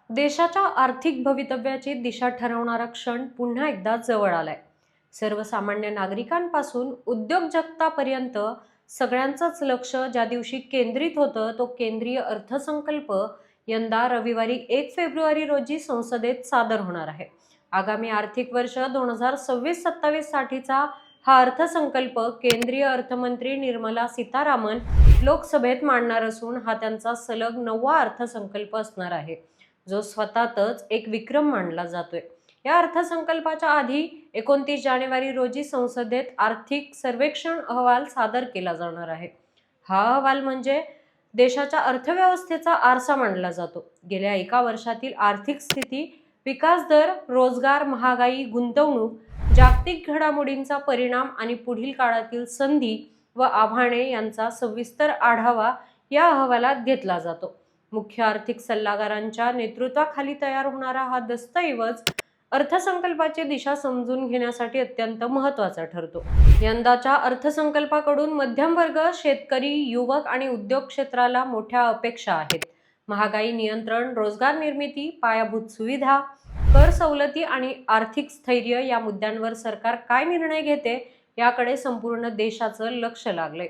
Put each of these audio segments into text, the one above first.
देशाच्या आर्थिक भवितव्याची दिशा ठरवणारा क्षण पुन्हा एकदा जवळ आलाय. सर्वसामान्य नागरिकांपासून उद्योग जगतापर्यंत सगळ्यांचंच लक्ष ज्या दिवशी केंद्रित होतं तो केंद्रीय अर्थसंकल्प यंदा रविवारी 1 फेब्रुवारी रोजी संसदेत सादर होणार आहे. आगामी आर्थिक वर्ष 2026-27 साठीचा हा अर्थसंकल्प केंद्रीय अर्थमंत्री निर्मला सीतारामन लोकसभेत मांडणार असून हा त्यांचा सलग 9वा अर्थसंकल्प असणार आहे, जो स्वतःतच एक विक्रम मानला जातोय. या अर्थसंकल्पाच्या आधी 29 जानेवारी रोजी संसदेत आर्थिक सर्वेक्षण अहवाल सादर केला जाणार आहे. हा अहवाल म्हणजे देशाच्या अर्थव्यवस्थेचा आरसा मानला जातो. गेल्या एका वर्षातील आर्थिक स्थिती, विकास दर, रोजगार, महागाई, गुंतवणूक, जागतिक घडामोडींचा परिणाम आणि पुढील काळातील संधी व आव्हाने यांचा सविस्तर आढावा या अहवालात घेतला जातो. मुख्य आर्थिक सल्लागारांच्या नेतृत्वाखाली तयार होणारा हा दस्तऐवज अर्थसंकल्पाची दिशा समजून घेण्यासाठी अत्यंत महत्त्वाचा ठरतो. यंदाच्या अर्थसंकल्पाकडून मध्यम वर्ग, शेतकरी, युवक आणि उद्योग क्षेत्राला मोठ्या अपेक्षा आहेत. महागाई नियंत्रण, रोजगार निर्मिती, पायाभूत सुविधा, कर सवलती आणि आर्थिक स्थैर्य या मुद्द्यांवर सरकार काय निर्णय घेते याकडे संपूर्ण देशाचं लक्ष लागलंय.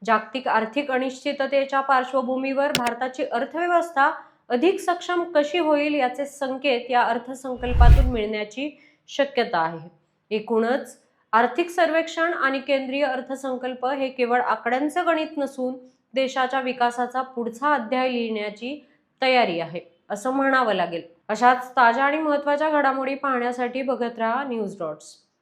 जागतिक आर्थिक अनिश्चिततेच्या पार्श्वभूमीवर भारताची अर्थव्यवस्था अधिक सक्षम कशी होईल याचे संकेत या अर्थसंकल्पातून मिळण्याची शक्यता आहे. एकूणच आर्थिक सर्वेक्षण आणि केंद्रीय अर्थसंकल्प हे केवळ आकड्यांचं गणित नसून देशाच्या विकासाचा पुढचा अध्याय लिहिण्याची तयारी आहे असं म्हणावं लागेल. अशाच ताज्या आणि महत्त्वाच्या घडामोडी पाहण्यासाठी बघत राहा न्यूज डॉट्स.